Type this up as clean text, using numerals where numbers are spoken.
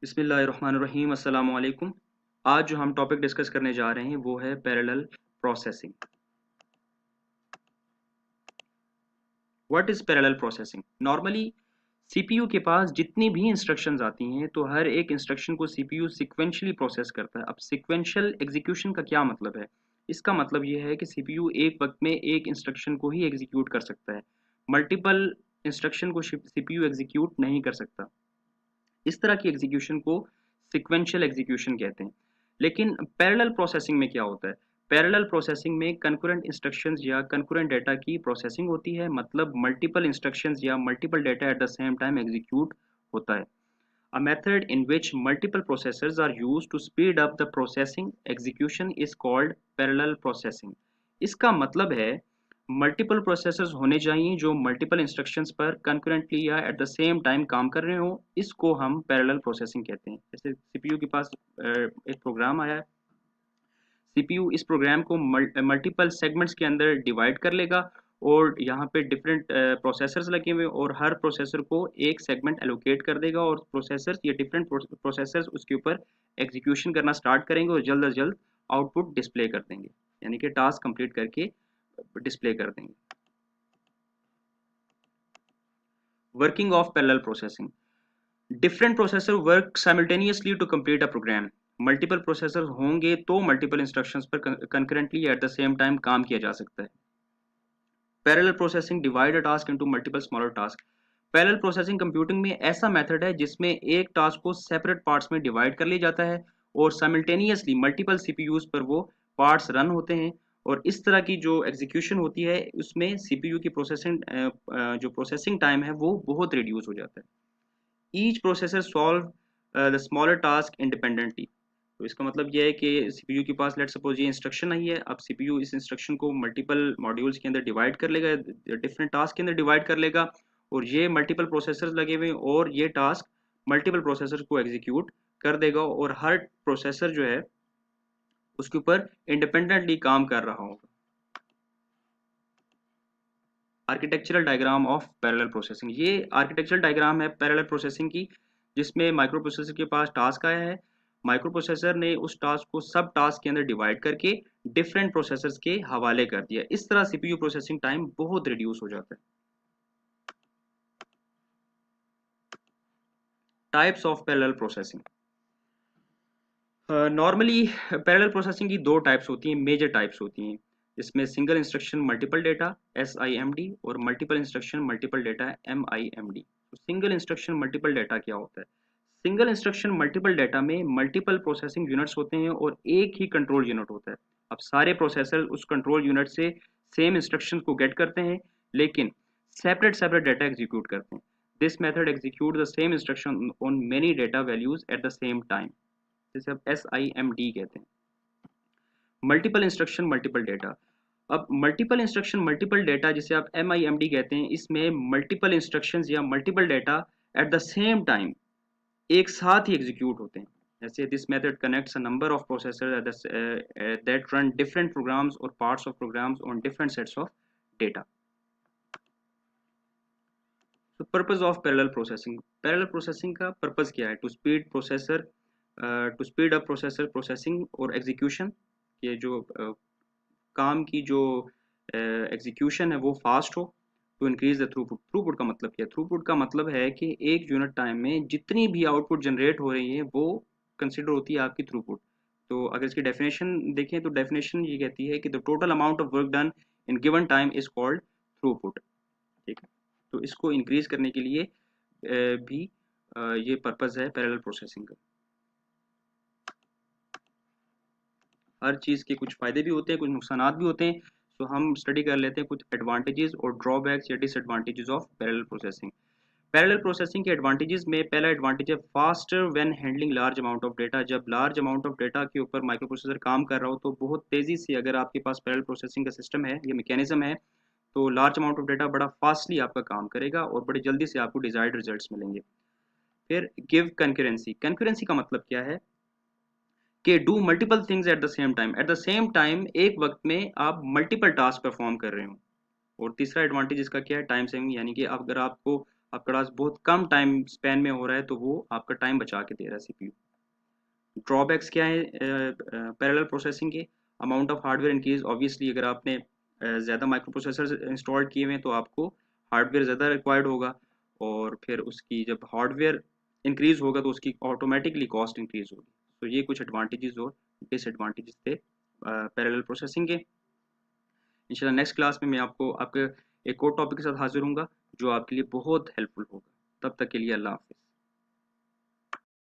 बिस्मिल्लाहिर्रहमानिर्रहीम अस्सलाम वालेकुम। आज जो हम टॉपिक डिस्कस करने जा रहे हैं वो है parallel processing. What is parallel processing? Normally CPU के पास जितनी भी इंस्ट्रक्शंस आती हैं तो हर एक इंस्ट्रक्शन को सीपीयू सीक्वेंशियली प्रोसेस करता है। अब सीक्वेंशियल एग्जीक्यूशन का क्या मतलब है? इसका मतलब ये है कि सीपीयू एक वक्त में एक इंस्ट्रक्शन को ही एग्जीक्यूट कर सकता है, मल्टीपल इंस्ट्रक्शन को सीपीयू एग्जीक्यूट नहीं कर सकता। इस तरह की एग्जीक्यूशन को सिक्वेंशियल एग्जीक्यूशन कहते हैं। लेकिन पैरेलल प्रोसेसिंग में क्या होता है? पैरेलल प्रोसेसिंग में कंकरेंट इंस्ट्रक्शंस या कंकरेंट डेटा की प्रोसेसिंग होती है, मतलब मल्टीपल इंस्ट्रक्शंस या multiple data eight the same time execute होता है। A method in which multiple processors are used to speed up the processing execution is called parallel processing। इसका मतलब है मल्टीपल प्रोसेसर्स होने चाहिए जो मल्टीपल इंस्ट्रक्शंस पर कंकरेंटली या एट द सेम टाइम काम कर रहे हो। इसको हम पैरेलल प्रोसेसिंग कहते हैं। जैसे सीपीयू के पास एक प्रोग्राम आया है, सीपीयू इस प्रोग्राम को मल्टीपल सेगमेंट्स के अंदर डिवाइड कर लेगा और यहाँ पे डिफरेंट प्रोसेसर्स लगे हुए और हर प्रोसेसर को एक सेगमेंट एलोकेट कर देगा और प्रोसेसर्स ये डिफरेंट प्रोसेसर्स उसके ऊपर एग्जीक्यूशन करना स्टार्ट करेंगे और जल्द अज जल्द आउटपुट डिस्प्ले कर देंगे, यानी कि टास्क कंप्लीट करके डिस्प्ले कर देंगे। Working of parallel processing. Different processor work simultaneously to complete a program. Multiple processor होंगे तो मल्टीपल इंस्ट्रक्शंस पर concurrently at the same time काम किया जा सकता है। Parallel processing divide a task into multiple smaller task. Parallel processing computing में ऐसा मेथड है जिसमें एक टास्क को सेपरेट पार्ट्स में डिवाइड कर लिया जाता है और साइमल्टेनियसली मल्टीपल सीपीयूज पर वो पार्ट्स रन होते हैं और इस तरह की जो एग्जीक्यूशन होती है उसमें सीपीयू की प्रोसेसिंग जो प्रोसेसिंग टाइम है वो बहुत रिड्यूस हो जाता है। Each processor solve the smaller task independently. तो इसका मतलब यह है कि सीपीयू के पास लेट सपोज ये इंस्ट्रक्शन आई है, अब सीपीयू इस इंस्ट्रक्शन को मल्टीपल मॉड्यूल्स के अंदर डिवाइड कर लेगा, डिफरेंट टास्क के अंदर डिवाइड कर लेगा और ये मल्टीपल प्रोसेसर्स लगे हुए और ये टास्क मल्टीपल प्रोसेसर्स को एग्जीक्यूट कर देगा और हर प्रोसेसर जो है उसके ऊपर इंडिपेंडेंटली काम कर रहा होगा। Architectural diagram of parallel processing. ये आर्किटेक्चरल डायग्राम है पैरेलल प्रोसेसिंग की, जिसमें माइक्रो प्रोसेसर के पास टास्क आया है। माइक्रो प्रोसेसर ने उस टास्क को सब टास्क के अंदर डिवाइड करके डिफरेंट प्रोसेसर्स के हवाले कर दिया। इस तरह सीपीयू प्रोसेसिंग टाइम बहुत रिड्यूस हो जाता है। Types of parallel processing. Normally parallel processing की दो टाइप्स होती हैं, मेजर टाइप्स होती हैं। इसमें single instruction multiple data SIMD और multiple instruction multiple data MIMD। तो सिंगल इंस्ट्रक्शन मल्टीपल डेटा क्या होता है? सिंगल इंस्ट्रक्शन मल्टीपल डेटा में मल्टीपल प्रोसेसिंग यूनिट्स होते हैं और एक ही कंट्रोल यूनिट होता है। अब सारे प्रोसेसर उस कंट्रोल यूनिट से सेम इंस्ट्रक्शन को गेट करते हैं लेकिन सेपरेट सेपरेट डेटा एग्जीक्यूट करते हैं। This method execute the same instruction on many data values eight the same time, जिसे आप SIMD कहते हैं। Multiple instruction multiple data. अब मल्टीपल इंस्ट्रक्शन मल्टीपल डेटा जिसे आप MIMD कहते हैं, इसमें मल्टीपल इंस्ट्रक्शंस या multiple data eight the same time एक साथ ही एग्जीक्यूट होते हैं। जैसे this method connects a number of processor that run different programs और parts of programs on different sets of data. तो purpose of parallel processing. Parallel processing का purpose क्या है? To speed up processor processing और execution. ये जो काम की जो एग्जीक्यूशन है वो फास्ट हो। To increase the throughput. Throughput का मतलब क्या है? थ्रूपुट का मतलब है कि एक यूनिट टाइम में जितनी भी आउटपुट जनरेट हो रही है वो कंसिडर होती है आपकी थ्रूपुट। तो अगर इसकी डेफिनेशन देखें तो डेफिनेशन ये कहती है कि the total amount of work done in given time is called throughput. ठीक है, तो इसको इंक्रीज करने के लिए भी ये पर्पस है पैरेलल प्रोसेसिंग का। हर चीज़ के कुछ फ़ायदे भी होते हैं, कुछ नुकसानात भी होते हैं। तो हम स्टडी कर लेते हैं कुछ एडवांटेजेस और ड्रॉबैक्स या disadvantages of parallel processing. Parallel processing के एडवांटेजेस में पहला एडवांटेज है faster when handling large amount of data. जब लार्ज अमाउंट ऑफ डेटा के ऊपर माइक्रो प्रोसेसर काम कर रहा हो तो बहुत तेज़ी से, अगर आपके पास पैरेलल प्रोसेसिंग का सिस्टम है, ये मैकेनिज्म है, तो लार्ज अमाउंट ऑफ डेटा बड़ा फास्टली आपका काम करेगा और बड़ी जल्दी से आपको डिजायर्ड रिजल्ट्स मिलेंगे। फिर गिव कंकरेंसी। कंकरेंसी का मतलब क्या है कि do multiple things at the same time. Eight the same time एक वक्त में आप मल्टीपल टास्क परफॉर्म कर रहे हो। और तीसरा एडवांटेज इसका क्या है? टाइम सेविंग, यानी कि अगर आपको आपके पास बहुत कम टाइम स्पैन में हो रहा है, तो वो आपका टाइम बचा के दे रहा है सीपीयू। ड्रॉबैक्स क्या है पैरेलल प्रोसेसिंग के? Amount of hardware increase, obviously अगर आपने ज़्यादा माइक्रो प्रोसेसर इंस्टॉल किए हुए हैं तो आपको हार्डवेयर ज़्यादा रिक्वायर्ड होगा, और फिर उसकी जब हार्डवेयर इंक्रीज होगा तो उसकी ऑटोमेटिकली कॉस्ट इंक्रीज होगी। तो ये कुछ एडवांटेजेस और डिसएडवांटेजेस थे पैरेलल प्रोसेसिंग के। इंशाल्लाह नेक्स्ट क्लास में मैं आपको आपके एक और टॉपिक के साथ हाजिर हूँगा जो आपके लिए बहुत हेल्पफुल होगा। तब तक के लिए अल्लाह हाफिज़।